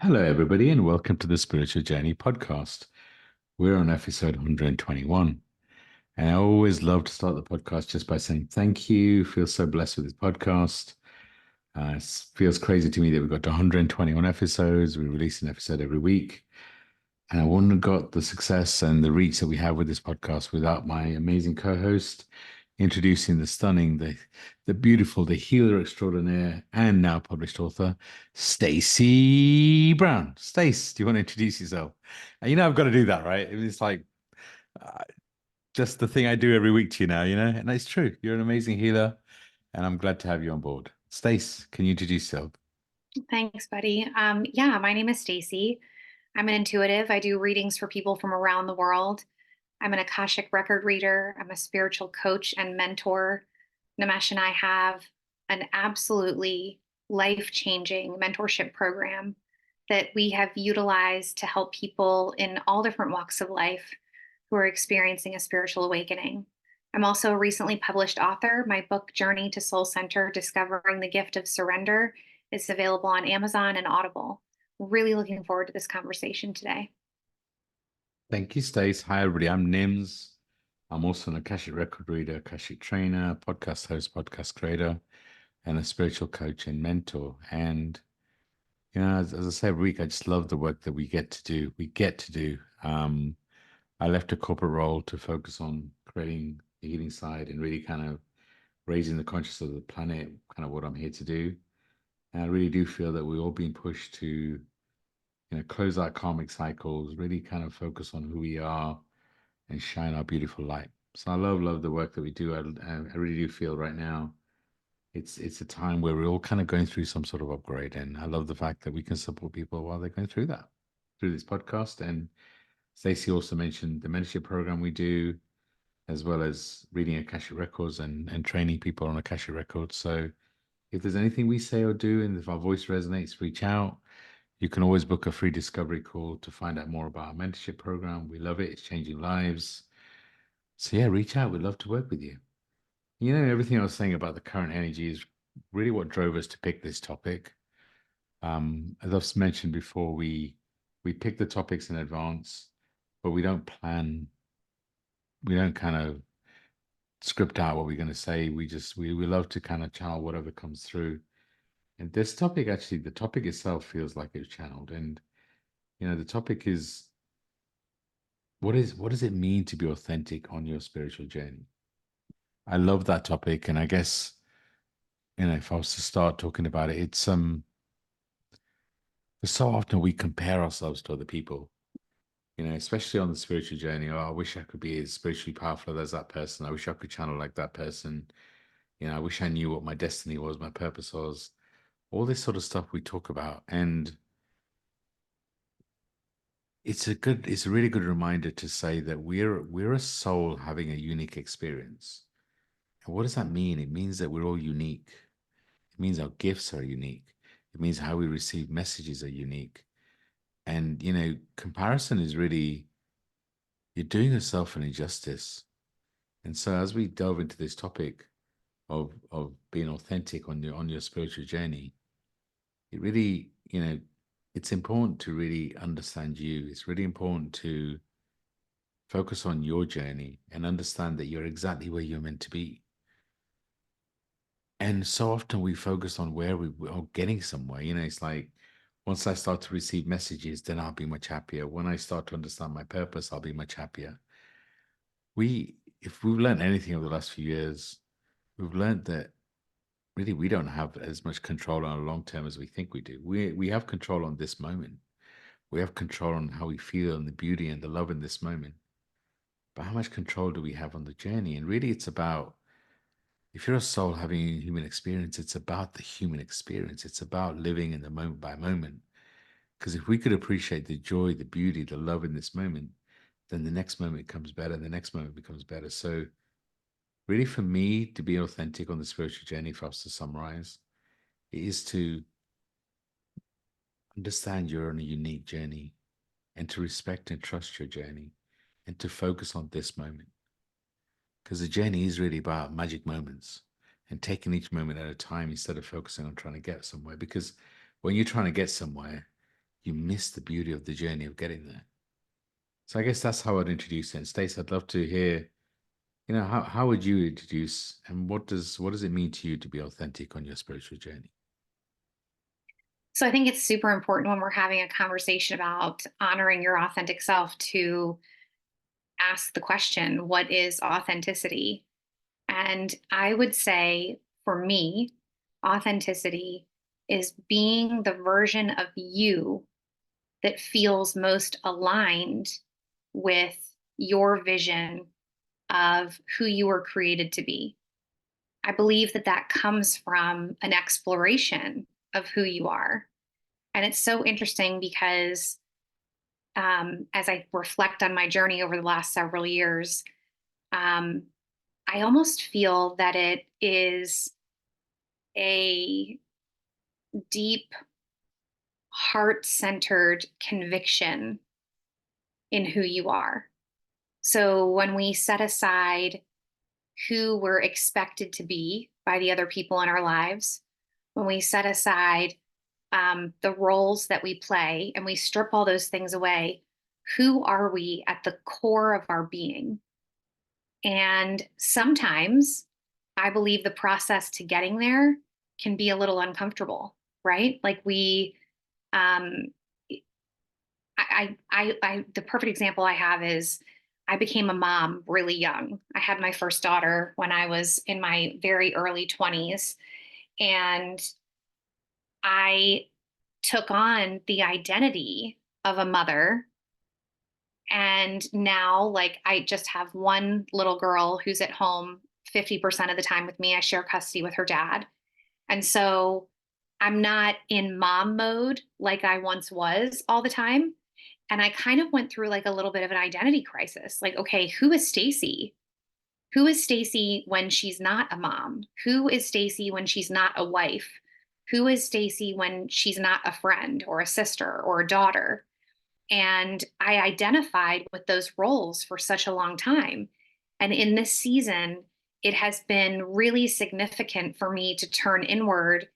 Hello, everybody, and welcome to the Spiritual Journey podcast. We're on episode 121. And I always love to start the podcast just by saying thank you. Feel so blessed with this podcast. It feels crazy to me that we've got to 121 episodes. We release an episode every week. And I wouldn't have got the success and the reach that we have with this podcast without my amazing co-host introducing the stunning, the beautiful, the healer extraordinaire, and now published author, Stacey Brown. Stace, do you want to introduce yourself? And I've got to do that, right? It's like uh, just the thing I do every week to you, and it's true. You're an amazing healer, and I'm glad to have you on board. Stace, can you introduce yourself? Thanks, buddy. Yeah, my name is Stacy. I'm an intuitive. I do readings for people from around the world. I'm an Akashic record reader. I'm a spiritual coach and mentor. Namesh and I have an absolutely life-changing mentorship program that we have utilized to help people in all different walks of life who are experiencing a spiritual awakening. I'm also a recently published author. My book, Journey to Soul Center Discovering the Gift of Surrender, is available on Amazon and Audible. Really looking forward to this conversation today. Thank you, Stace. Hi, everybody. I'm Nims. I'm also an Akashic record reader, Akashic trainer, podcast host, podcast creator, and a spiritual coach and mentor. And as I say every week, I just love the work that we get to do. I left a corporate role to focus on creating the healing side and really kind of raising the consciousness of the planet, kind of what I'm here to do. And I really do feel that we're all being pushed to, close our karmic cycles, really kind of focus on who we are and shine our beautiful light. So I love the work that we do. I really do feel right now it's a time where we're all kind of going through some sort of upgrade, and I love the fact that we can support people while they're going through that through this podcast. And Stacey also mentioned the mentorship program we do, as well as reading Akashic records and training people on Akashic records. So if there's anything we say or do, and if our voice resonates, reach out. You can always book a free discovery call to find out more about our mentorship program. We love it. It's changing lives. So yeah, reach out. We'd love to work with you. Everything I was saying about the current energy is really what drove us to pick this topic. As I've mentioned before, we pick the topics in advance, but we don't plan. We don't kind of script out what we're going to say. We love to kind of channel whatever comes through. And this topic, actually, the topic itself feels like it's channeled. And the topic is what does it mean to be authentic on your spiritual journey? I love that topic, and I guess if I was to start talking about it, it's so often we compare ourselves to other people, especially on the spiritual journey. Oh, I wish I could be as spiritually powerful as that person. I wish I could channel like that person. I wish I knew what my destiny was, my purpose was, all this sort of stuff we talk about. And it's a really good reminder to say that we're a soul having a unique experience. And what does that mean? It means that we're all unique. It means our gifts are unique. It means how we receive messages are unique. And, comparison is really, you're doing yourself an injustice. And so as we delve into this topic of being authentic on your spiritual journey, it really, it's important to really understand you. It's really important to focus on your journey and understand that you're exactly where you're meant to be. And so often we focus on where we are getting somewhere. It's like once I start to receive messages, then I'll be much happier. When I start to understand my purpose, I'll be much happier. If we've learned anything over the last few years, we've learned that really we don't have as much control on a long term as we think we do. We have control on this moment. We have control on how we feel and the beauty and the love in this moment. But how much control do we have on the journey? And really, it's about, if you're a soul having a human experience, it's about the human experience. It's about living in the moment by moment. Because if we could appreciate the joy, the beauty, the love in this moment, then the next moment comes better, the next moment becomes better. So, really, for me to be authentic on the spiritual journey, for us to summarize, it is to understand you're on a unique journey and to respect and trust your journey and to focus on this moment. Because the journey is really about magic moments and taking each moment at a time instead of focusing on trying to get somewhere. Because when you're trying to get somewhere, you miss the beauty of the journey of getting there. So I guess that's how I'd introduce it. And Stacey, I'd love to hear, how would you introduce, and what does it mean to you to be authentic on your spiritual journey? So I think it's super important when we're having a conversation about honoring your authentic self to ask the question, what is authenticity? And I would say for me, authenticity is being the version of you that feels most aligned with your vision of who you were created to be. I believe that that comes from an exploration of who you are. And it's so interesting because as I reflect on my journey over the last several years, um, I almost feel that it is a deep, heart centered conviction in who you are. So when we set aside who we're expected to be by the other people in our lives, when we set aside the roles that we play and we strip all those things away, who are we at the core of our being? And sometimes I believe the process to getting there can be a little uncomfortable, right? Like um, the perfect example I have is I became a mom really young. I had my first daughter when I was in my very early 20s. And I took on the identity of a mother. And now, like, I just have one little girl who's at home 50% of the time with me. I share custody with her dad. And so I'm not in mom mode like I once was all the time. And I kind of went through like a little bit of an identity crisis. Like, okay, who is Stacy? Who is Stacy when she's not a mom? Who is Stacy when she's not a wife? Who is Stacy when she's not a friend or a sister or a daughter? And I identified with those roles for such a long time. And in this season, it has been really significant for me to turn inward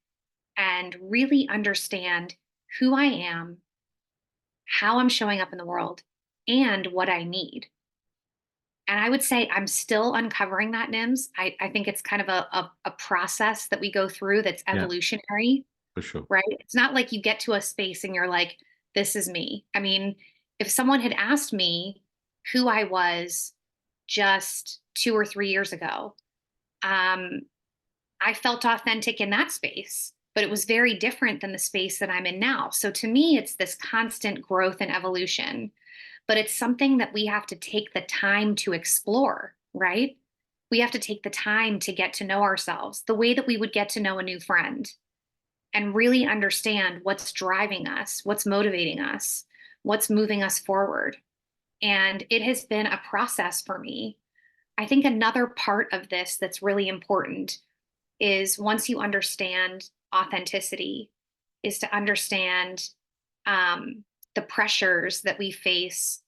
and really understand who I am, how I'm showing up in the world, and what I need. And I would say I'm still uncovering that, Nims. I think it's kind of a process that we go through that's Yeah, evolutionary, for sure. right? It's not like you get to a space and you're like, this is me. I mean, if someone had asked me who I was just 2 or 3 years ago, um, I felt authentic in that space, but it was very different than the space that I'm in now. So to me, it's this constant growth and evolution, but it's something that we have to take the time to explore, right? We have to take the time to get to know ourselves the way that we would get to know a new friend and really understand what's driving us, what's motivating us, what's moving us forward. And it has been a process for me. I think another part of this that's really important is once you understand authenticity, is to understand the pressures that we face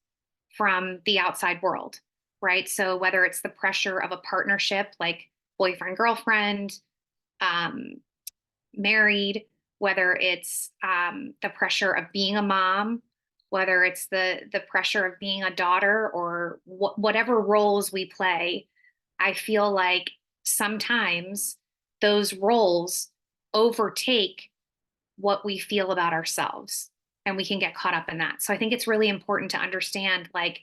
from the outside world, right? So whether it's the pressure of a partnership like boyfriend, girlfriend, um, married, whether it's the pressure of being a mom, whether it's the pressure of being a daughter, or whatever roles we play, I feel like sometimes those roles overtake what we feel about ourselves, and we can get caught up in that. So I think it's really important to understand like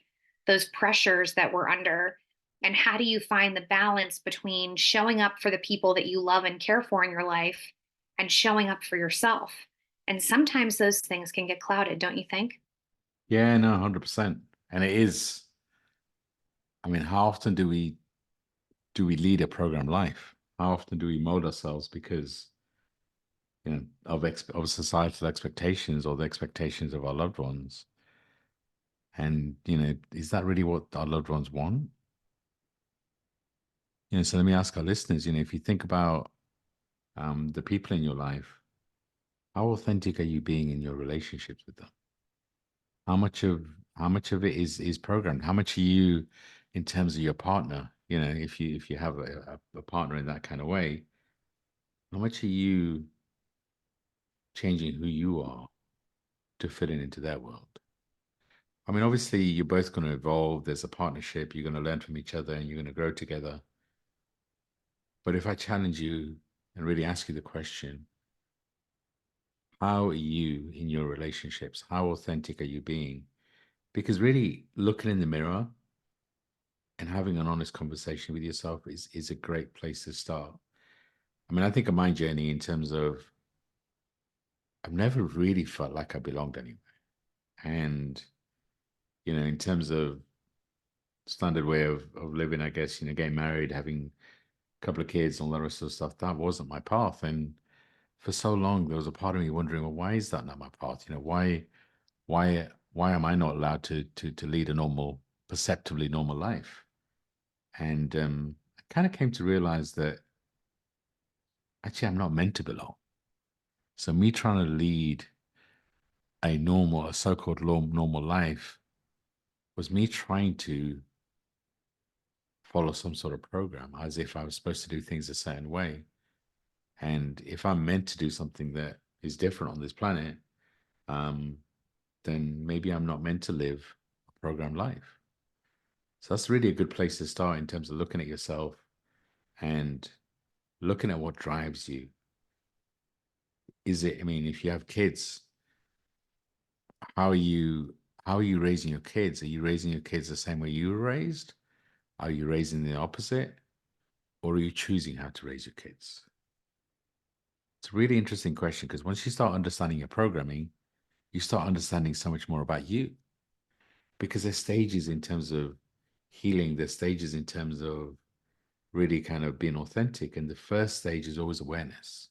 those pressures that we're under, and how do you find the balance between showing up for the people that you love and care for in your life and showing up for yourself. And sometimes those things can get clouded, don't you think? Yeah, no, 100%. And it is, I mean, how often do we lead a program life? How often do we mold ourselves because, of societal expectations or the expectations of our loved ones? And, is that really what our loved ones want? So let me ask our listeners, if you think about the people in your life, how authentic are you being in your relationships with them? How much of how much of it is programmed? How much are you in terms of your partner? If you have a partner in that kind of way, how much are you changing who you are to fit into their world. I mean, obviously, you're both going to evolve. There's a partnership. You're going to learn from each other and you're going to grow together. But if I challenge you and really ask you the question, how are you in your relationships? How authentic are you being? Because really looking in the mirror and having an honest conversation with yourself is a great place to start. I mean, I think of my journey in terms of I've never really felt like I belonged anywhere. And, in terms of standard way of living, I guess, getting married, having a couple of kids, all the rest of the stuff, that wasn't my path. And for so long, there was a part of me wondering, well, why is that not my path? Why am I not allowed to lead a normal, perceptively normal life? And I kind of came to realize that actually I'm not meant to belong. So me trying to lead a so-called normal life was me trying to follow some sort of program as if I was supposed to do things a certain way. And if I'm meant to do something that is different on this planet, um, then maybe I'm not meant to live a program life. So that's really a good place to start in terms of looking at yourself and looking at what drives you. I mean, if you have kids, how are you how are you raising your kids? Are you raising your kids the same way you were raised? Are you raising the opposite? Or are you choosing how to raise your kids? It's a really interesting question because once you start understanding your programming, you start understanding so much more about you. Because there's stages in terms of healing, there's stages in terms of really kind of being authentic. And the first stage is always awareness.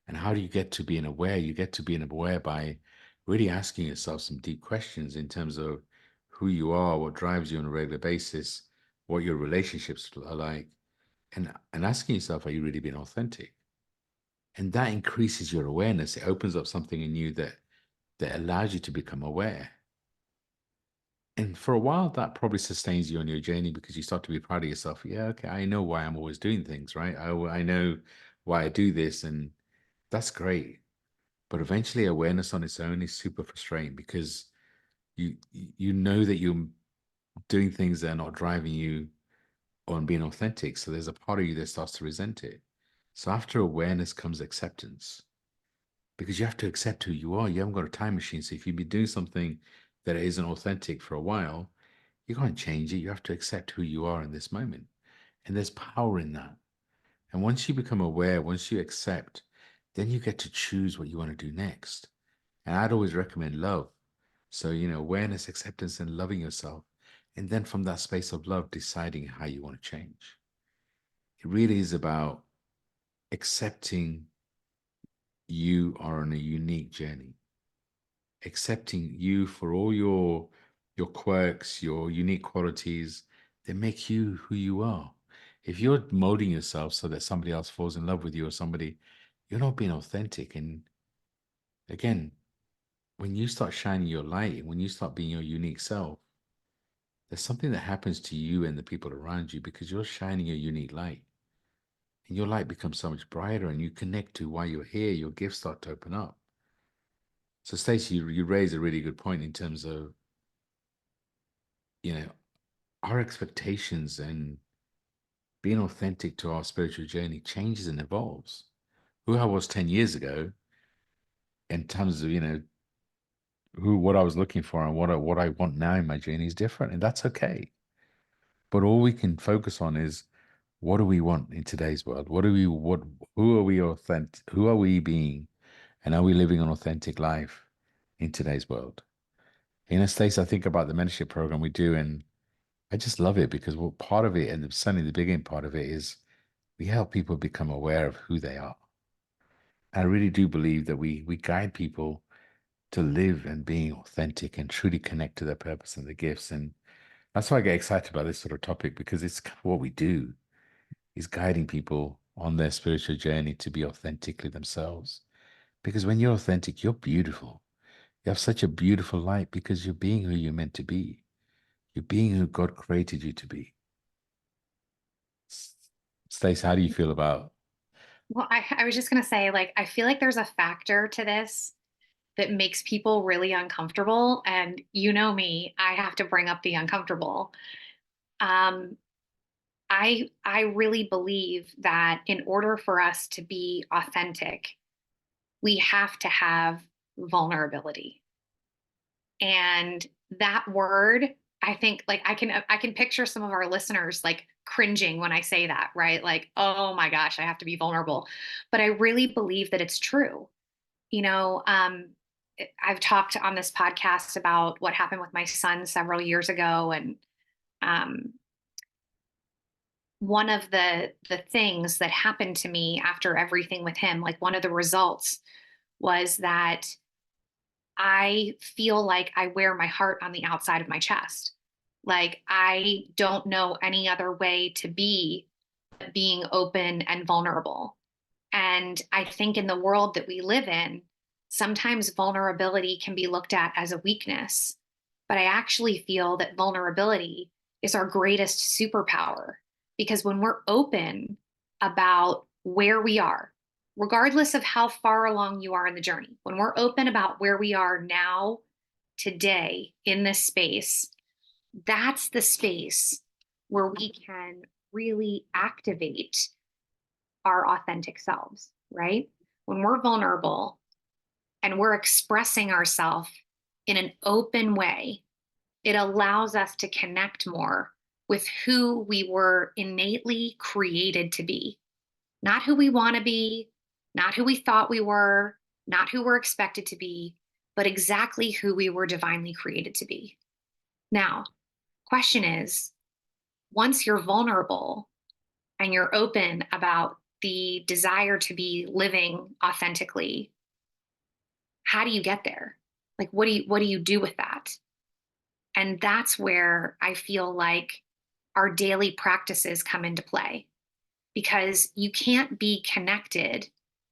And how do you get to being aware? You get to being aware by really asking yourself some deep questions in terms of who you are, what drives you on a regular basis, what your relationships are like, and asking yourself, are you really being authentic? And that increases your awareness. It opens up something in you that allows you to become aware. And for a while, that probably sustains you on your journey because you start to be proud of yourself. Yeah, okay, I know why I'm always doing things, right? I know why I do this, and that's great. But eventually, awareness on its own is super frustrating because you know that you're doing things that are not driving you on being authentic. So there's a part of you that starts to resent it. So after awareness comes acceptance because you have to accept who you are. You haven't got a time machine. So if you've been doing something that isn't authentic for a while, you can't change it. You have to accept who you are in this moment. And there's power in that. And once you become aware, once you accept, then you get to choose what you want to do next. And I'd always recommend love. So, awareness, acceptance, and loving yourself. And then from that space of love, deciding how you want to change. It really is about accepting you are on a unique journey, accepting you for all your quirks, your unique qualities that make you who you are. If you're molding yourself so that somebody else falls in love with you or somebody, you're not being authentic. And again, when you start shining your light, when you start being your unique self, there's something that happens to you and the people around you because you're shining a unique light. And your light becomes so much brighter and you connect to why you're here. Your gifts start to open up. So, Stacey, you raise a really good point in terms of, you know, our expectations and being authentic to our spiritual journey changes and evolves. Who I was 10 years ago in terms of, what I was looking for and what I want now in my journey is different. And that's okay. But all we can focus on is what do we want in today's world? Who are we who are we being? And are we living an authentic life in today's world? Stacey, I think about the mentorship program we do, and I just love it because what part of it, and certainly the beginning part of it, is we help people become aware of who they are. I really do believe that we guide people to live and being authentic and truly connect to their purpose and the gifts. And that's why I get excited about this sort of topic because it's kind of what we do is guiding people on their spiritual journey to be authentically themselves. Because when you're authentic, you're beautiful. You have such a beautiful light because you're being who you're meant to be. You're being who God created you to be. Stace, how do you feel about? Well, I was just going to say, like, I feel like there's a factor to this that makes people really uncomfortable. And you know me, I have to bring up the uncomfortable. Um, I really believe that in order for us to be authentic, we have to have vulnerability. And that word, I think like I can picture some of our listeners like cringing when I say that, right? Like, oh my gosh, I have to be vulnerable. But I really believe that it's true. You know, I've talked on this podcast about what happened with my son several years ago, and um, one of the things that happened to me after everything with him, like one of the results was that I feel like I wear my heart on the outside of my chest. Like I don't know any other way to be being open and vulnerable. And I think in the world that we live in, sometimes vulnerability can be looked at as a weakness. But I actually feel that vulnerability is our greatest superpower because when we're open about where we are, regardless of how far along you are in the journey, when we're open about where we are now, today, in this space, that's the space where we can really activate our authentic selves, right? When we're vulnerable and we're expressing ourselves in an open way, it allows us to connect more with who we were innately created to be, not who we want to be, not who we thought we were, not who we're expected to be, but exactly who we were divinely created to be. Now, question is, once you're vulnerable and you're open about the desire to be living authentically, how do you get there? Like what do you do with that? And that's where I feel like our daily practices come into play because you can't be connected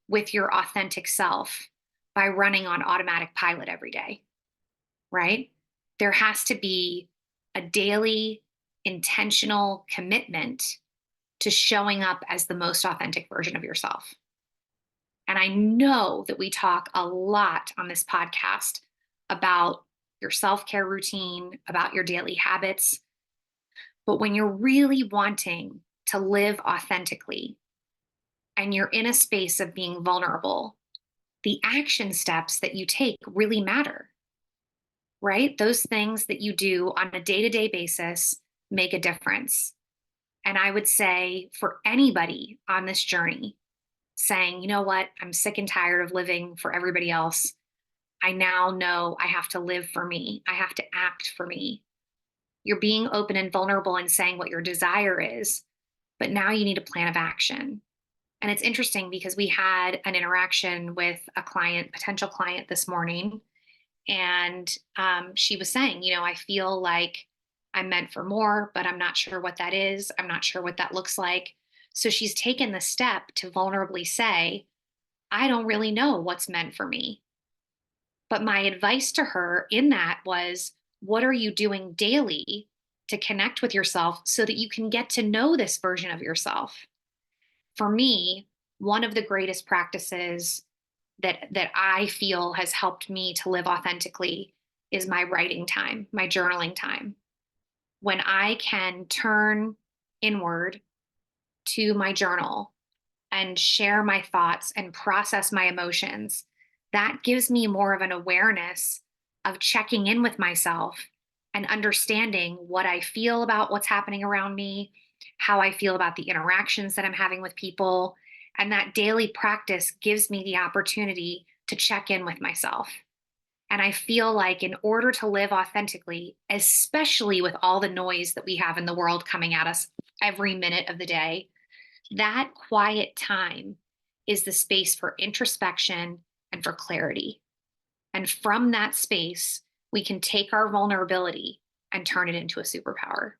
with your authentic self by running on automatic pilot every day, right? There has to be a daily intentional commitment to showing up as the most authentic version of yourself. And I know that we talk a lot on this podcast about your self care routine, about your daily habits. But when you're really wanting to live authentically and you're in a space of being vulnerable, the action steps that you take really matter, right? Those things that you do on a day to day basis make a difference. And I would say for anybody on this journey, saying, you know what, I'm sick and tired of living for everybody else. I now know I have to live for me. I have to act for me. You're being open and vulnerable and saying what your desire is, but now you need a plan of action. And it's interesting because we had an interaction with a client, potential client this morning, and she was saying, you know, I feel like I'm meant for more, but I'm not sure what that is. I'm not sure what that looks like. So she's taken the step to vulnerably say, I don't really know what's meant for me. But my advice to her in that was, what are you doing daily to connect with yourself so that you can get to know this version of yourself? For me, one of the greatest practices that I feel has helped me to live authentically is my writing time, my journaling time. When I can turn inward to my journal and share my thoughts and process my emotions, that gives me more of an awareness of checking in with myself and understanding what I feel about what's happening around me, how I feel about the interactions that I'm having with people. And that daily practice gives me the opportunity to check in with myself. And I feel like in order to live authentically, especially with all the noise that we have in the world coming at us every minute of the day, that quiet time is the space for introspection and for clarity. And from that space, we can take our vulnerability and turn it into a superpower.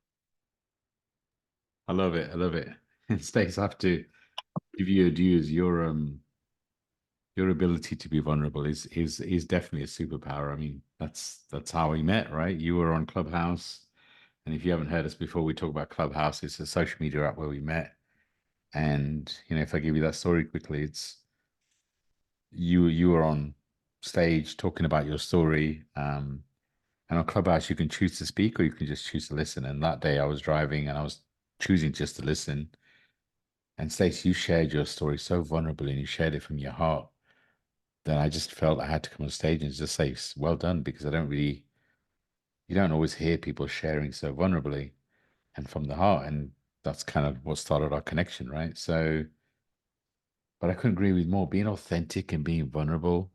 I love it. I love it. And Stace, I have to give you a dues. Your ability to be vulnerable is definitely a superpower. I mean, that's how we met, right? You were on Clubhouse, and if you haven't heard us before, we talk about Clubhouse. It's a social media app where we met. And if I give you that story quickly, it's you were on. stage talking about your story. And on Clubhouse, you can choose to speak or you can just choose to listen. And that day I was driving and I was choosing just to listen. And Stacey, you shared your story so vulnerably and you shared it from your heart that I just felt I had to come on stage and just say, well done, because you don't always hear people sharing so vulnerably and from the heart. And that's kind of what started our connection, right? So, but I couldn't agree with more. Being authentic and being vulnerable,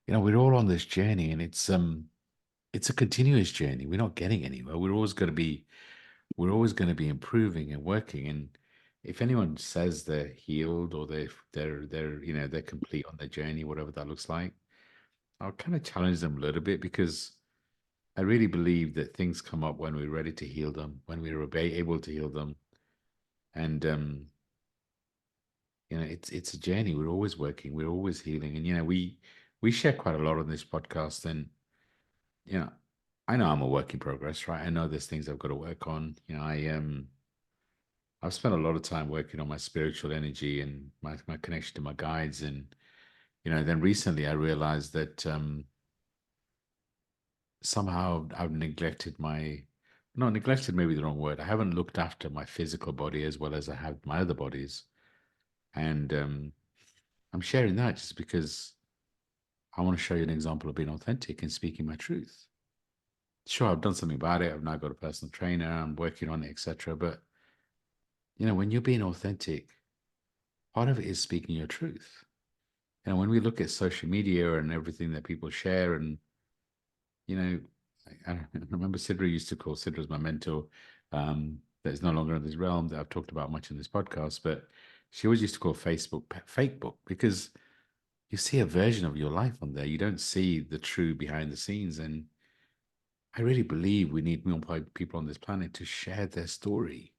we're all on this journey, and it's a continuous journey. We're not getting anywhere. We're always going to be improving and working. And if anyone says they're healed or they're complete on their journey, whatever that looks like, I'll kind of challenge them a little bit, because I really believe that things come up when we're ready to heal them, when we're able to heal them. And it's a journey. We're always working, we're always healing. And we share quite a lot on this podcast. And you know, I know I'm a work in progress, right? I know there's things I've got to work on. I've spent a lot of time working on my spiritual energy and my connection to my guides. And then recently I realized that somehow I've neglected my not neglected, maybe the wrong word. I haven't looked after my physical body as well as I have my other bodies. And I'm sharing that just because I want to show you an example of being authentic and speaking my truth. Sure, I've done something about it. I've now got a personal trainer. I'm working on it, etc. But when you're being authentic, part of it is speaking your truth. When we look at social media and everything that people share, and you know, I remember Sidra used to call Sidra as my mentor. That is no longer in this realm that I've talked about much in this podcast, but she always used to call Facebook fake book, because you see a version of your life on there. You don't see the true behind the scenes. And I really believe we need more people on this planet to share their story,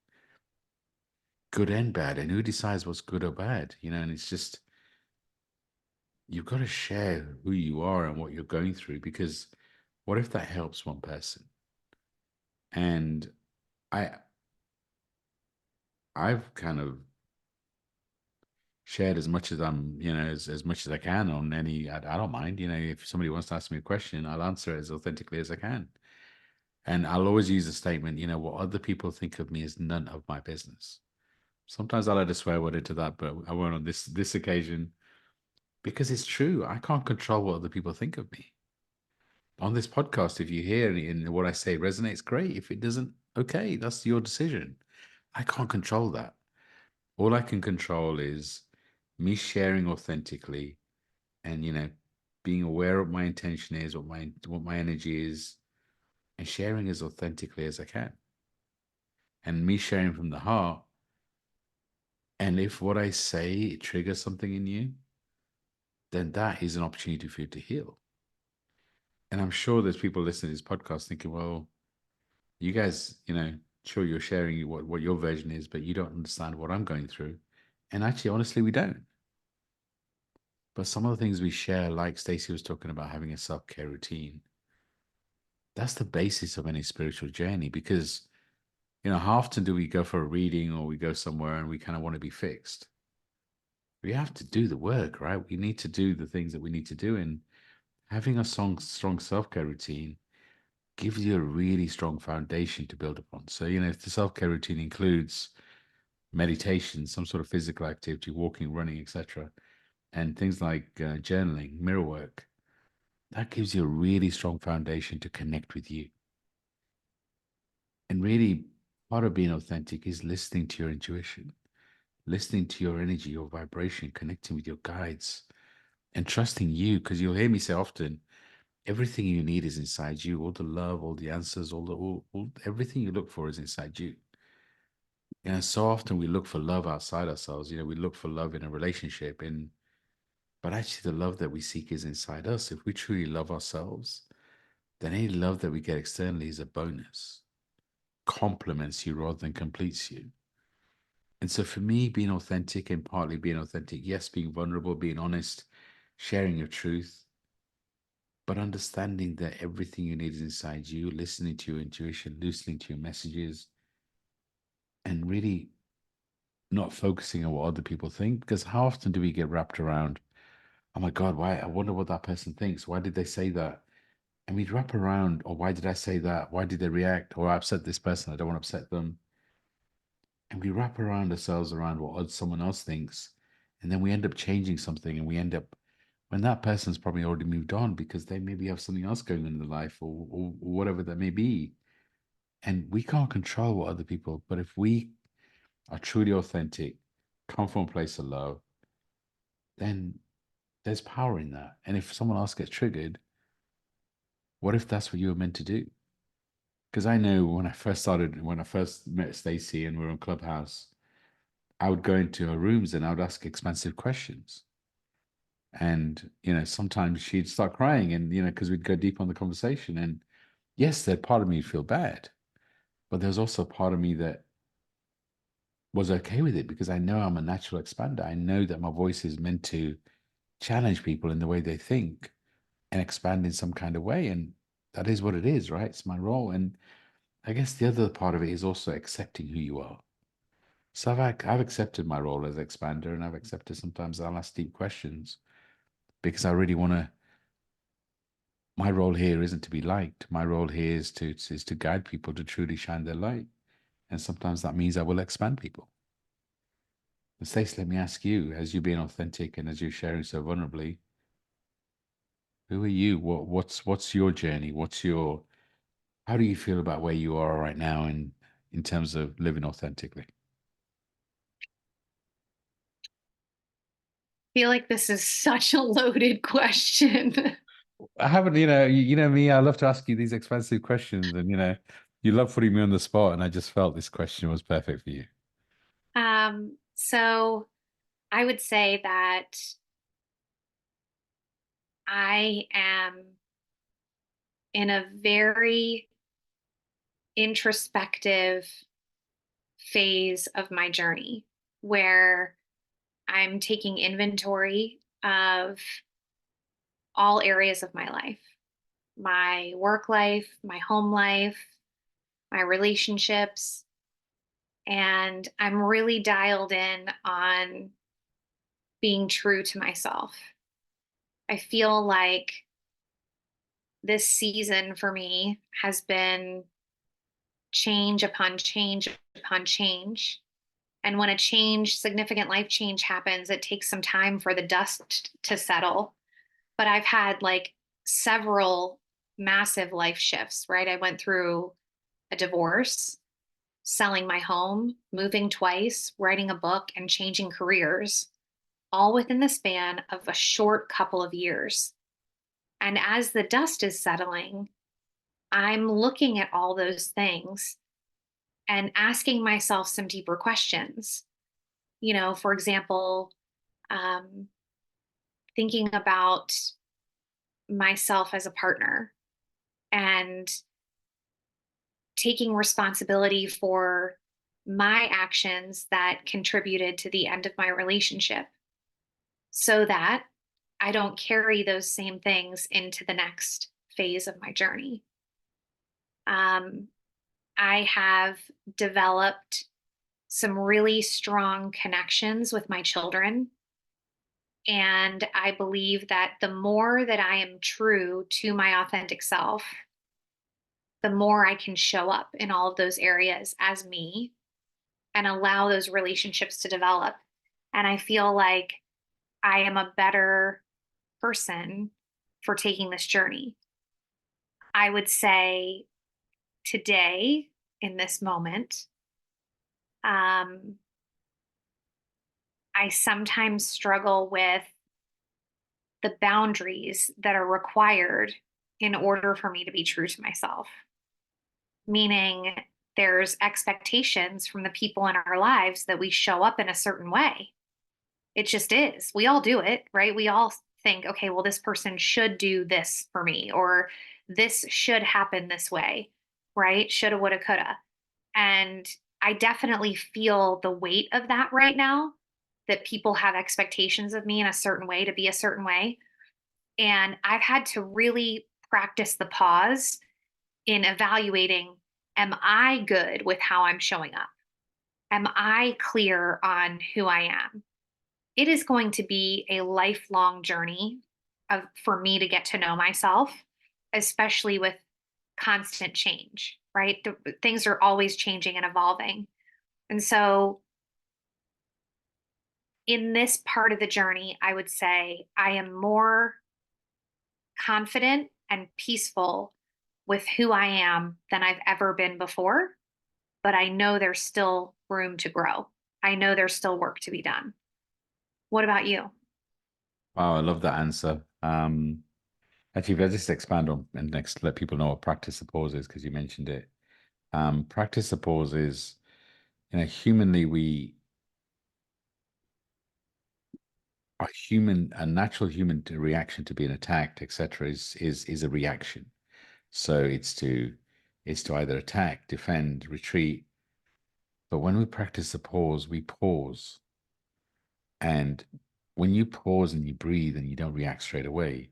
good and bad. And who decides what's good or bad? And it's just, you've got to share who you are and what you're going through, because what if that helps one person? And I I've kind of shared as much as as much as I can on any. I don't mind. If somebody wants to ask me a question, I'll answer it as authentically as I can. And I'll always use the statement, what other people think of me is none of my business. Sometimes I'll add a swear word into that, but I won't on this occasion, because it's true. I can't control what other people think of me. On this podcast, if you hear and what I say resonates, great. If it doesn't, okay, that's your decision. I can't control that. All I can control is me sharing authentically, and being aware of my intention is, what my energy is, and sharing as authentically as I can, and me sharing from the heart. And if what I say triggers something in you, then that is an opportunity for you to heal. And I'm sure there's people listening to this podcast thinking, well, you guys, sure, you're sharing what your version is, but you don't understand what I'm going through. And actually, honestly, we don't. But some of the things we share, like Stacey was talking about, having a self-care routine, that's the basis of any spiritual journey. Because, how often do we go for a reading or we go somewhere and we kind of want to be fixed? We have to do the work, right? We need to do the things that we need to do. And having a strong self-care routine gives you a really strong foundation to build upon. So, if the self-care routine includes meditation, some sort of physical activity, walking, running, etc., and things like journaling, mirror work, that gives you a really strong foundation to connect with you. And really, part of being authentic is listening to your intuition, listening to your energy, your vibration, connecting with your guides, and trusting you. Because you'll hear me say often, everything you need is inside you. All the love, all the answers, everything you look for is inside you. So often we look for love outside ourselves. We look for love in a relationship, but actually the love that we seek is inside us. If we truly love ourselves, then any love that we get externally is a bonus, complements you rather than completes you. And so for me, being authentic, and partly being authentic, yes, being vulnerable, being honest, sharing your truth, but understanding that everything you need is inside you, listening to your intuition, listening to your messages, and really not focusing on what other people think. Because how often do we get wrapped around oh my God, why? I wonder what that person thinks. Why did they say that? And we'd wrap around, or why did I say that? Why did they react? Or I upset this person. I don't want to upset them. And we wrap around ourselves around what someone else thinks. And then we end up changing something, and we end up, when that person's probably already moved on because they maybe have something else going on in their life, or whatever that may be. And we can't control what other people, but if we are truly authentic, come from a place of love, then there's power in that. And if someone else gets triggered, what if that's what you were meant to do? Because I know when I first met Stacey and we were on Clubhouse, I would go into her rooms and I would ask expansive questions. And, sometimes she'd start crying and, because we'd go deep on the conversation. And yes, that part of me would feel bad, but there's also part of me that was okay with it because I know I'm a natural expander. I know that my voice is meant to challenge people in the way they think and expand in some kind of way. And that is what it is, right? It's my role. And I guess the other part of it is also accepting who you are. So I've accepted my role as expander, and I've accepted sometimes I'll ask deep questions because I really want to. My role here isn't to be liked. My role here is to guide people to truly shine their light, and sometimes that means I will expand people. And Stacey, let me ask you, as you being authentic and as you're sharing so vulnerably, who are you? What's your journey? How do you feel about where you are right now in terms of living authentically? I feel like this is such a loaded question. I haven't, you know me, I love to ask you these expensive questions, and you love putting me on the spot, and I just felt this question was perfect for you. So I would say that I am in a very introspective phase of my journey where I'm taking inventory of all areas of my life, my work life, my home life, my relationships. And I'm really dialed in on being true to myself. I feel like this season for me has been change upon change upon change. And when a change, significant life change happens, it takes some time for the dust to settle. But I've had like several massive life shifts, right? I went through a divorce, selling my home, moving twice, writing a book, and changing careers, all within the span of a short couple of years. And as the dust is settling, I'm looking at all those things and asking myself some deeper questions. For example, um, thinking about myself as a partner and taking responsibility for my actions that contributed to the end of my relationship so that I don't carry those same things into the next phase of my journey. Um, I have developed some really strong connections with my children. And I believe that the more that I am true to my authentic self, the more I can show up in all of those areas as me and allow those relationships to develop. And I feel like I am a better person for taking this journey. I would say today, in this moment, um, I sometimes struggle with the boundaries that are required in order for me to be true to myself. Meaning, there's expectations from the people in our lives that we show up in a certain way. It just is. We all do it, right? We all think, okay, well, this person should do this for me, or this should happen this way, right? Shoulda, woulda, coulda. And I definitely feel the weight of that right now, that people have expectations of me in a certain way to be a certain way. And I've had to really practice the pause in evaluating, am I good with how I'm showing up? Am I clear on who I am? it is going to be a lifelong journey for me to get to know myself, especially with constant change, right? Things are always changing and evolving. And so, in this part of the journey, I would say I am more confident and peaceful with who I am than I've ever been before. But I know there's still room to grow. I know there's still work to be done. What about you? Wow, I love that answer. Actually, if I just expand on and next let people know what practice the pause is, because you mentioned it. Practice the pause is, humanly, we are human, a natural human reaction to being attacked, etc., is a reaction. So it's to either attack, defend, retreat. But when we practice the pause, we pause. And when you pause and you breathe and you don't react straight away,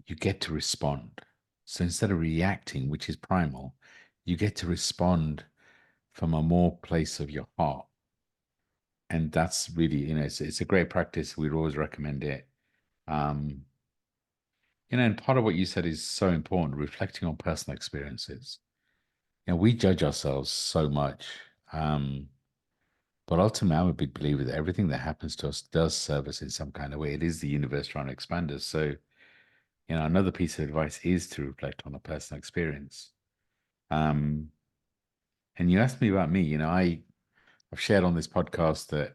you get to respond. So instead of reacting, which is primal, you get to respond from a more place of your heart. And that's really, it's a great practice. We'd always recommend it. Um, and part of what you said is so important, reflecting on personal experiences. We judge ourselves so much. Um, but ultimately, I'm a big believer that everything that happens to us does serve us in some kind of way. It is the universe trying to expand us. So, another piece of advice is to reflect on a personal experience. Um, and you asked me about me. I've shared on this podcast that,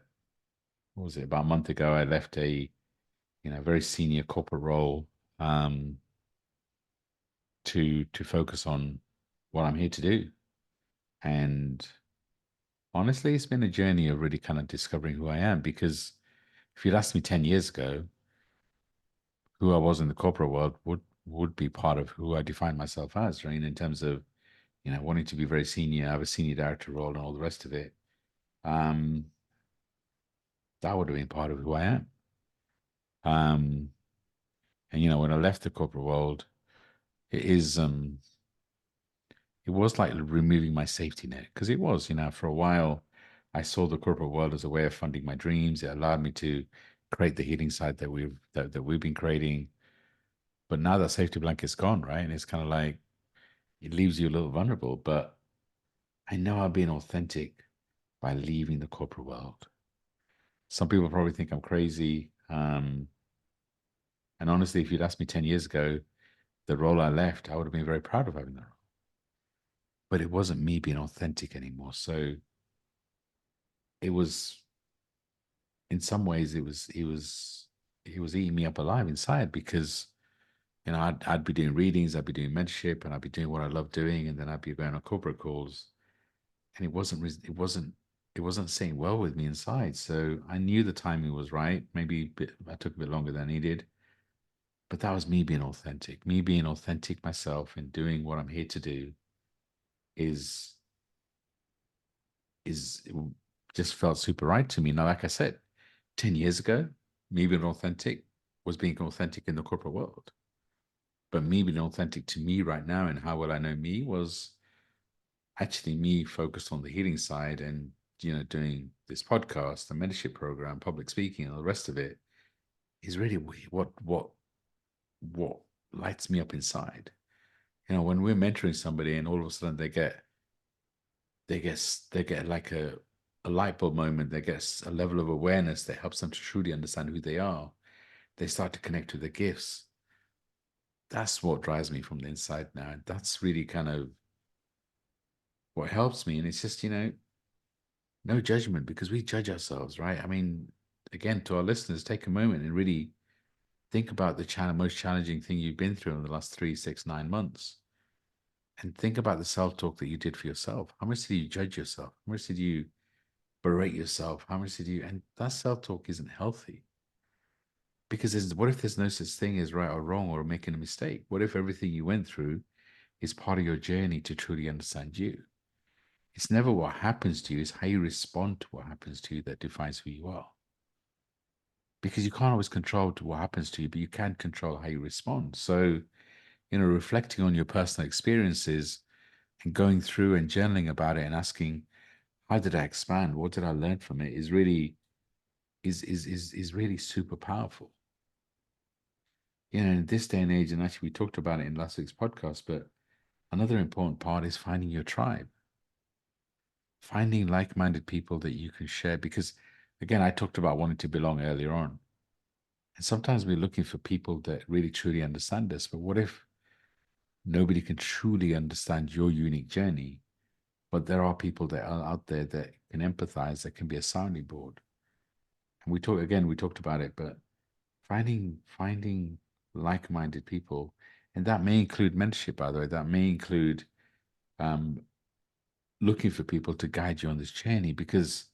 what was it, about a month ago, I left a, very senior corporate role, um, to focus on what I'm here to do. And honestly, it's been a journey of really kind of discovering who I am. Because if you'd asked me 10 years ago, who I was in the corporate world would be part of who I define myself as, right? In terms of, wanting to be very senior, have a senior director role and all the rest of it. Um, that would have been part of who I am. Um, and when I left the corporate world, it is it was like removing my safety net, because it was, for a while I saw the corporate world as a way of funding my dreams. It allowed me to create the healing side that we've been creating. But now that safety blanket's gone, right? And it's kind of like it leaves you a little vulnerable. But I know I'm being authentic by leaving the corporate world. Some people probably think I'm crazy. And honestly, if you'd asked me 10 years ago, the role I left, I would have been very proud of having that role. But it wasn't me being authentic anymore. So it was, in some ways, it was eating me up alive inside, because, I'd be doing readings, I'd be doing mentorship, and I'd be doing what I love doing. And then I'd be going on corporate calls, and it wasn't sitting well with me inside. So I knew the timing was right. Maybe I took a bit longer than I needed, but that was me being authentic myself and doing what I'm here to do is it just felt super right to me. Now, like I said, 10 years ago, me being authentic was being authentic in the corporate world. But me being authentic to me right now and how well I know me was actually me focused on the healing side, and doing this podcast, the mentorship program, public speaking, and all the rest of it is really what lights me up inside. When we're mentoring somebody and all of a sudden they get like a light bulb moment, they get a level of awareness that helps them to truly understand who they are. They start to connect with the gifts. That's what drives me from the inside now. That's really kind of what helps me. And it's just, no judgment, because we judge ourselves, right? I mean, again, to our listeners, take a moment and really think about the most challenging thing you've been through in the last 3, 6, 9 months. And think about the self-talk that you did for yourself. How much did you judge yourself? How much did you berate yourself? How much did you, and that self-talk isn't healthy. Because what if there's no such thing as right or wrong or making a mistake? What if everything you went through is part of your journey to truly understand you? It's never what happens to you, it's how you respond to what happens to you that defines who you are. Because you can't always control to what happens to you, but you can control how you respond. So, reflecting on your personal experiences and going through and journaling about it and asking, how did I expand? What did I learn from it? is really super powerful. In this day and age, and actually we talked about it in last week's podcast, but another important part is finding your tribe, finding like-minded people that you can share. Because again, I talked about wanting to belong earlier on. And sometimes we're looking for people that really truly understand us. But what if nobody can truly understand your unique journey? But there are people that are out there that can empathize, that can be a sounding board. And we talked about it, but finding like-minded people, and that may include mentorship, by the way, that may include um, looking for people to guide you on this journey. Because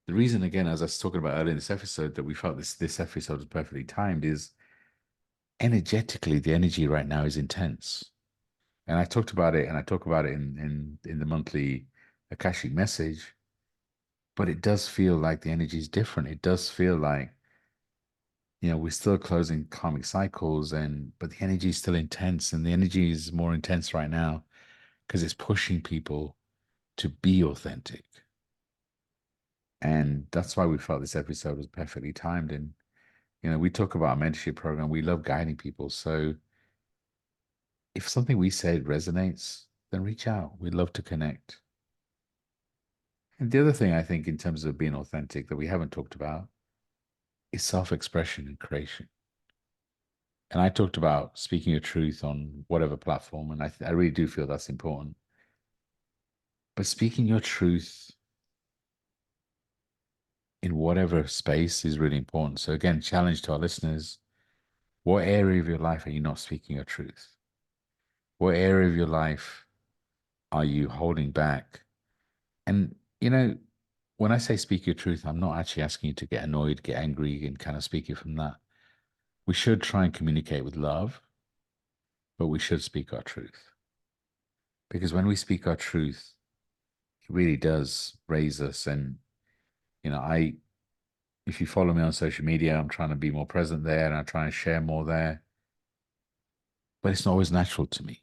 the reason, again, as I was talking about earlier in this episode, that we felt this episode was perfectly timed is energetically, the energy right now is intense. And I talked about it, and I talk about it in the monthly Akashic message, but it does feel like the energy is different. It does feel like, we're still closing karmic cycles, but the energy is still intense, and the energy is more intense right now because it's pushing people to be authentic. And that's why we felt this episode was perfectly timed. And, we talk about a mentorship program. We love guiding people. So if something we said resonates, then reach out. We'd love to connect. And the other thing I think in terms of being authentic that we haven't talked about is self-expression and creation. And I talked about speaking your truth on whatever platform, and I really do feel that's important. But speaking your truth in whatever space is really important. So again, challenge to our listeners, what area of your life are you not speaking your truth? What area of your life are you holding back? And, when I say speak your truth, I'm not actually asking you to get annoyed, get angry, and kind of speak it from that. We should try and communicate with love, but we should speak our truth. Because when we speak our truth, it really does raise us. And, if you follow me on social media, I'm trying to be more present there and I try and share more there, but it's not always natural to me.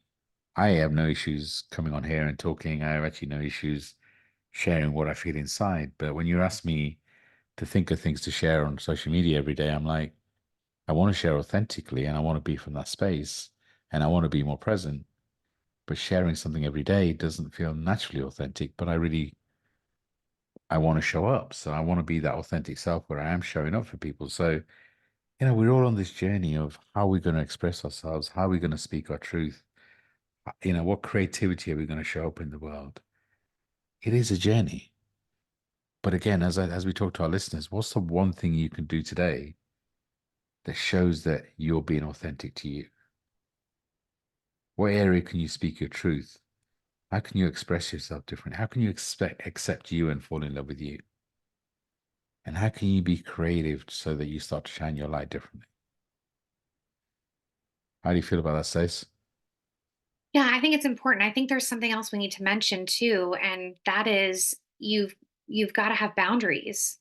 I have no issues coming on here and talking. I have actually no issues sharing what I feel inside. But when you ask me to think of things to share on social media every day, I'm like, I want to share authentically and I want to be from that space and I want to be more present. But sharing something every day doesn't feel naturally authentic, but I want to show up. So I want to be that authentic self where I am showing up for people. So, we're all on this journey of how we're going to express ourselves, how we're going to speak our truth, what creativity are we going to show up in the world? It is a journey. But again, as we talk to our listeners, what's the one thing you can do today that shows that you're being authentic to you? What area can you speak your truth? How can you express yourself different? How can you accept you and fall in love with you? And how can you be creative so that you start to shine your light differently? How do you feel about that, Stace? Yeah, I think it's important. I think there's something else we need to mention too, and that is you've got to have boundaries,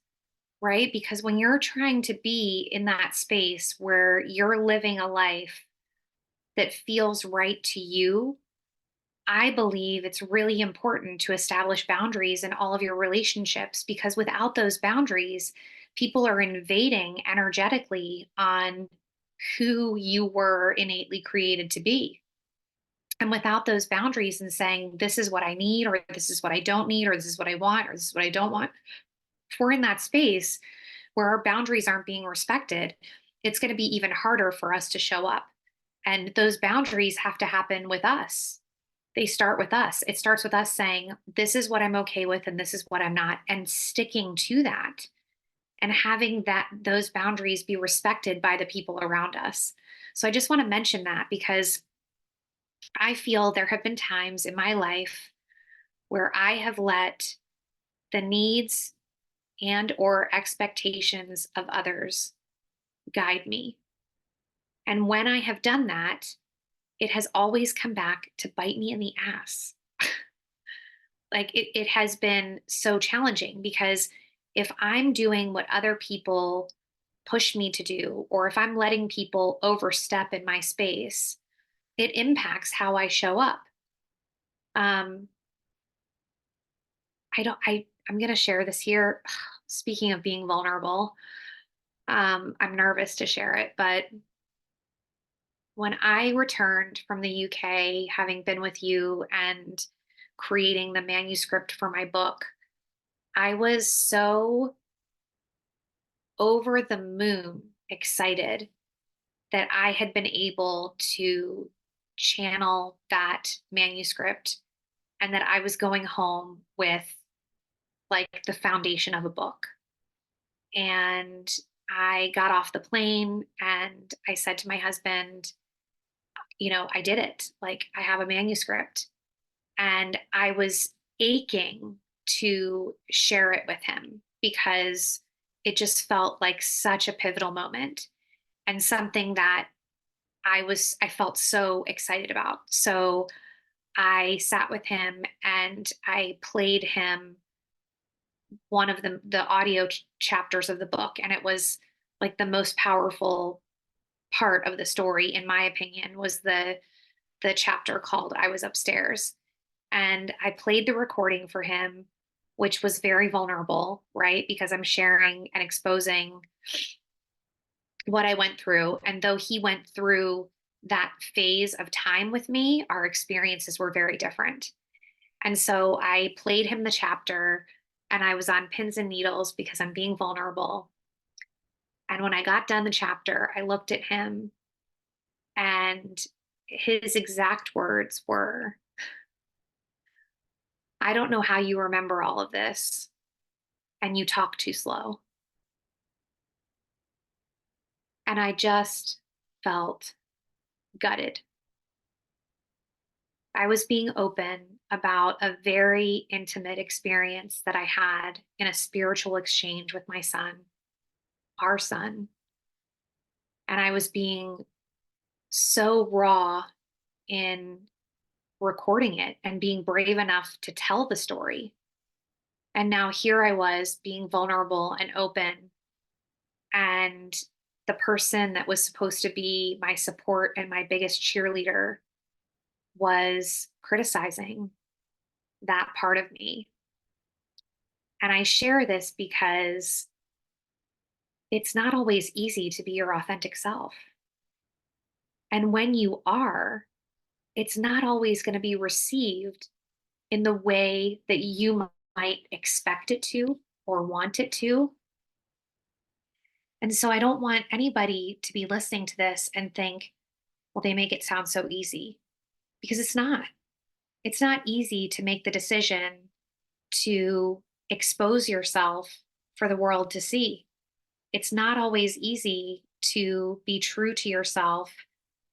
right? Because when you're trying to be in that space where you're living a life that feels right to you, I believe it's really important to establish boundaries in all of your relationships because without those boundaries, people are invading energetically on who you were innately created to be. And without those boundaries and saying, this is what I need, or this is what I don't need, or this is what I want, or this is what I don't want, if we're in that space where our boundaries aren't being respected, it's going to be even harder for us to show up. And those boundaries have to happen with us. They start with us. It starts with us saying, this is what I'm okay with, and this is what I'm not, and sticking to that and having those boundaries be respected by the people around us. So I just want to mention that because I feel there have been times in my life where I have let the needs and or expectations of others guide me. And when I have done that, it has always come back to bite me in the ass. Like it has been so challenging because if I'm doing what other people push me to do, or if I'm letting people overstep in my space, it impacts how I show up. Um, I don't, I'm going to share this here. speaking of being vulnerable, I'm nervous to share it, but when I returned from the UK, having been with you and creating the manuscript for my book, I was so over the moon excited that I had been able to channel that manuscript and that I was going home with like the foundation of a book. And I got off the plane and I said to my husband, I did it. Like, I have a manuscript. And I was aching to share it with him because it just felt like such a pivotal moment and something that I felt so excited about. So I sat with him and I played him one of the audio chapters of the book, and it was like the most powerful part of the story, in my opinion, was the chapter called I Was Upstairs. And I played the recording for him, which was very vulnerable, right? Because I'm sharing and exposing what I went through. And though he went through that phase of time with me, our experiences were very different. And so I played him the chapter and I was on pins and needles because I'm being vulnerable. And when I got done the chapter, I looked at him and his exact words were, "I don't know how you remember all of this, and you talk too slow." And I just felt gutted. I was being open about a very intimate experience that I had in a spiritual exchange with my son, our son. And I was being so raw in recording it and being brave enough to tell the story. And now here I was being vulnerable and open. And the person that was supposed to be my support and my biggest cheerleader was criticizing that part of me. And I share this because it's not always easy to be your authentic self. And when you are, it's not always going to be received in the way that you might expect it to or want it to. And so I don't want anybody to be listening to this and think, well, they make it sound so easy, because it's not. It's not easy to make the decision to expose yourself for the world to see. It's not always easy to be true to yourself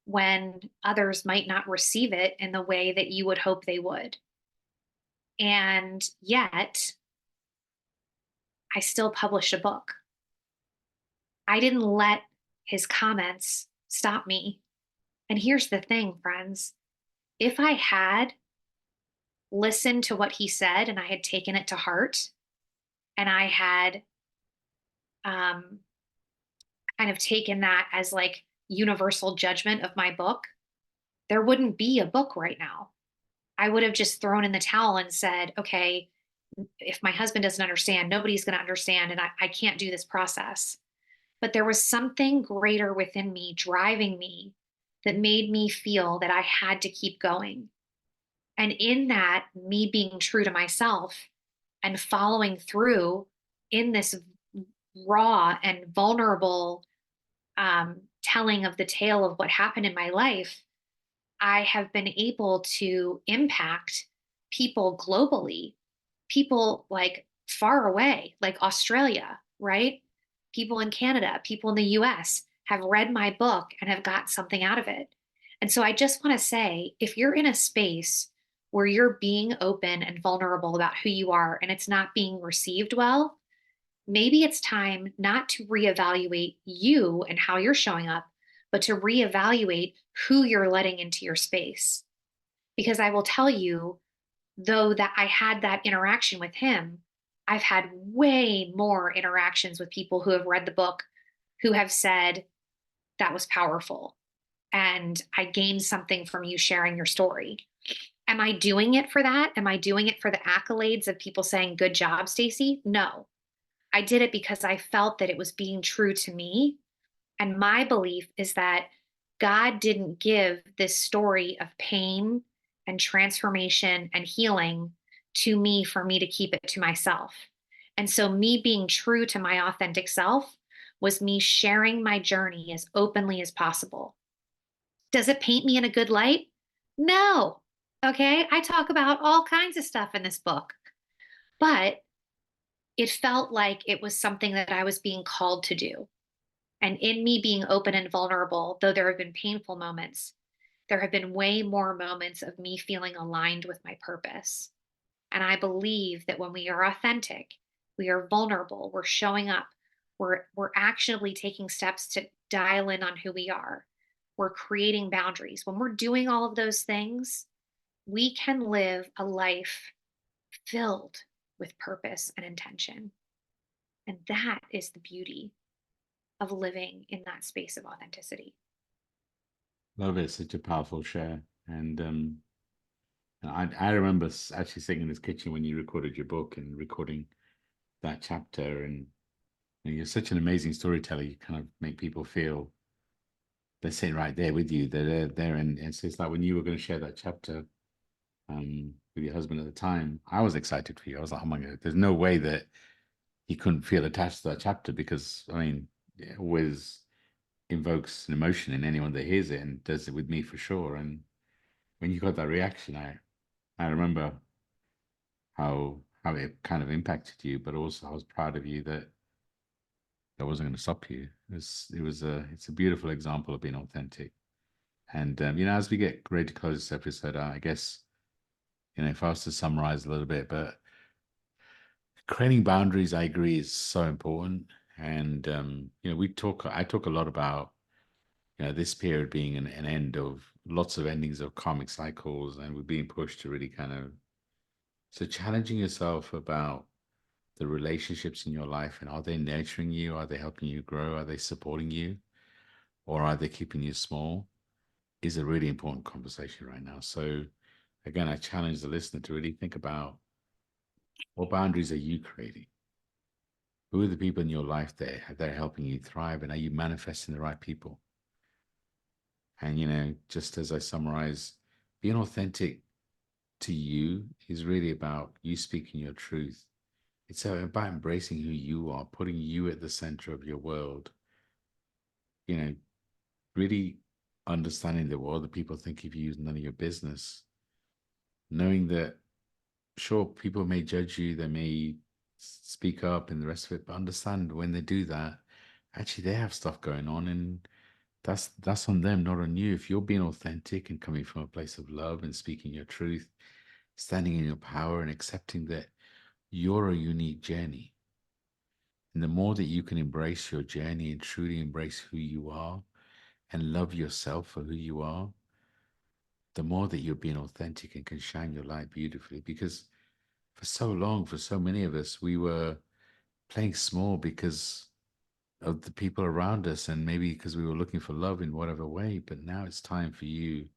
when others might not receive it in the way that you would hope they would. And yet, I still published a book. I didn't let his comments stop me. And here's the thing, friends, if I had listened to what he said and I had taken it to heart and I had um, kind of taken that as like universal judgment of my book, there wouldn't be a book right now. I would have just thrown in the towel and said, okay, if my husband doesn't understand, nobody's going to understand, and I can't do this process. But there was something greater within me driving me that made me feel that I had to keep going. And in that, me being true to myself and following through in this raw and vulnerable telling of the tale of what happened in my life, I have been able to impact people globally, people like far away, like Australia, right? People in Canada, people in the US have read my book and have got something out of it. And so I just want to say, if you're in a space where you're being open and vulnerable about who you are and it's not being received well, maybe it's time not to reevaluate you and how you're showing up, but to reevaluate who you're letting into your space. Because I will tell you, though that I had that interaction with him, I've had way more interactions with people who have read the book who have said that was powerful and I gained something from you sharing your story. Am I doing it for that? Am I doing it for the accolades of people saying, good job, Stacey? No. I did it because I felt that it was being true to me. And my belief is that God didn't give this story of pain and transformation and healing to me for me to keep it to myself. And so, me being true to my authentic self was me sharing my journey as openly as possible. Does it paint me in a good light? No. Okay. I talk about all kinds of stuff in this book, but it felt like it was something that I was being called to do. And in me being open and vulnerable, though there have been painful moments, there have been way more moments of me feeling aligned with my purpose. And I believe that when we are authentic, we are vulnerable, we're showing up, we're actionably taking steps to dial in on who we are. We're creating boundaries. When we're doing all of those things, we can live a life filled with purpose and intention. And that is the beauty of living in that space of authenticity. Love it. Such a powerful share. And I remember actually sitting in this kitchen when you recorded your book and recording that chapter. And you're such an amazing storyteller. You kind of make people feel they're sitting right there with you. They're there. And so it's like when you were going to share that chapter with your husband at the time, I was excited for you. I was like, oh my God, there's no way that he couldn't feel attached to that chapter because, I mean, it always invokes an emotion in anyone that hears it and does it with me for sure. And when you got that reaction, I remember how it kind of impacted you, but also I was proud of you that that wasn't going to stop you. It's a beautiful example of being authentic. And as we get ready to close this episode, I guess if I was to summarize a little bit, but creating boundaries, I agree, is so important. And I talk a lot about this period being an end of lots of endings of karmic cycles, and we're being pushed to really kind of so challenging yourself about the relationships in your life and are they nurturing you? Are they helping you grow? Are they supporting you? Or are they keeping you small? Is a really important conversation right now. So again, I challenge the listener to really think about what boundaries are you creating? Who are the people in your life that are helping you thrive? And are you manifesting the right people? And just as I summarize, being authentic to you is really about you speaking your truth. It's about embracing who you are, putting you at the center of your world, you know, really understanding that what other people think of you is none of your business. Knowing that, sure, people may judge you, they may speak up and the rest of it, but understand when they do that, actually they have stuff going on and that's on them, not on you. If you're being authentic and coming from a place of love and speaking your truth, standing in your power and accepting that you're a unique journey. And the more that you can embrace your journey and truly embrace who you are and love yourself for who you are, the more that you're being authentic and can shine your light beautifully. Because for so long, for so many of us, we were playing small because of the people around us and maybe because we were looking for love in whatever way. But now it's time for you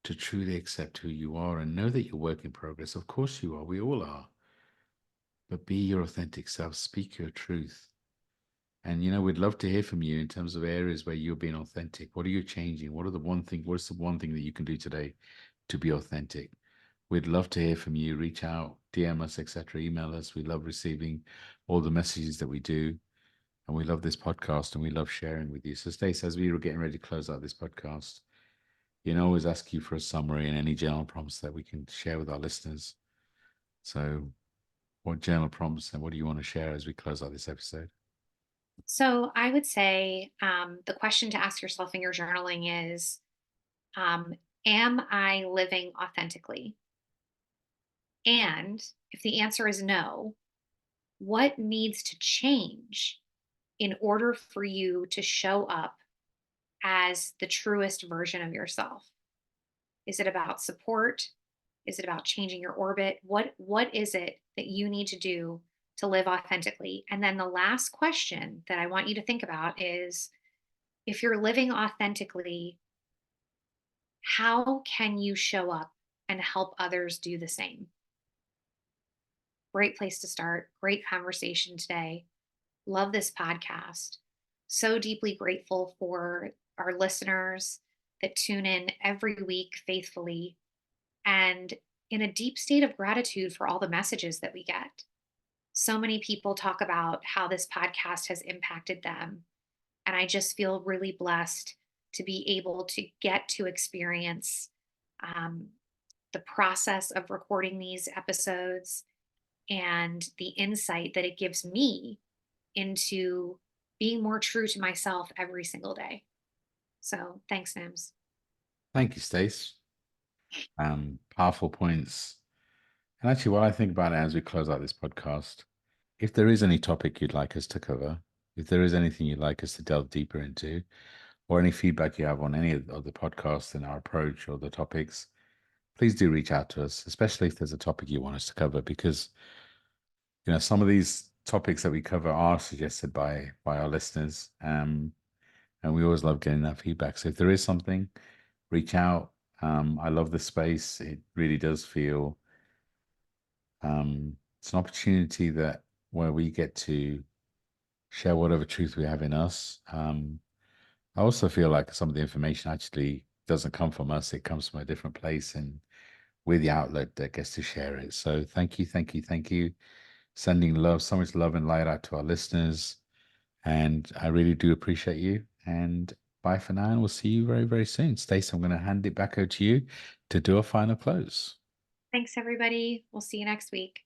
to truly accept who you are and know that you're work in progress. Of course you are. We all are. But be your authentic self. Speak your truth. And we'd love to hear from you in terms of areas where you're being authentic. What are you changing? What's the one thing that you can do today to be authentic? We'd love to hear from you. Reach out, DM us, etc. Email us. We love receiving all the messages that we do. And we love this podcast and we love sharing with you. So Stace, as we were getting ready to close out this podcast, always ask you for a summary and any journal prompts that we can share with our listeners. So what journal prompts and what do you want to share as we close out this episode? So I would say the question to ask yourself in your journaling is, um, am I living authentically? And if the answer is no, what needs to change in order for you to show up as the truest version of yourself? Is it about support? Is it about changing your orbit? What is it that you need to do to live authentically? And then the last question that I want you to think about is, if you're living authentically, how can you show up and help others do the same? great place to start. Great conversation today. Love this podcast. So deeply grateful for our listeners that tune in every week faithfully, and in a deep state of gratitude for all the messages that we get. So many people talk about how this podcast has impacted them. And I just feel really blessed to be able to get to experience um, the process of recording these episodes and the insight that it gives me into being more true to myself every single day. So thanks, Nims. Thank you, Stace. Powerful points. And actually, while I think about it as we close out this podcast, if there is any topic you'd like us to cover, if there is anything you'd like us to delve deeper into, or any feedback you have on any of the podcasts and our approach or the topics, please do reach out to us, especially if there's a topic you want us to cover, because some of these topics that we cover are suggested by our listeners, and we always love getting that feedback. So if there is something, reach out. I love the space. It really does feel it's an opportunity that where we get to share whatever truth we have in us. I also feel like some of the information actually doesn't come from us; it comes from a different place, and we're the outlet that gets to share it. So thank you, thank you, thank you. Sending love, so much love and light out to our listeners, and I really do appreciate you. And bye for now, and we'll see you very, very soon. Stacey, I'm going to hand it back over to you to do a final close. Thanks, everybody. We'll see you next week.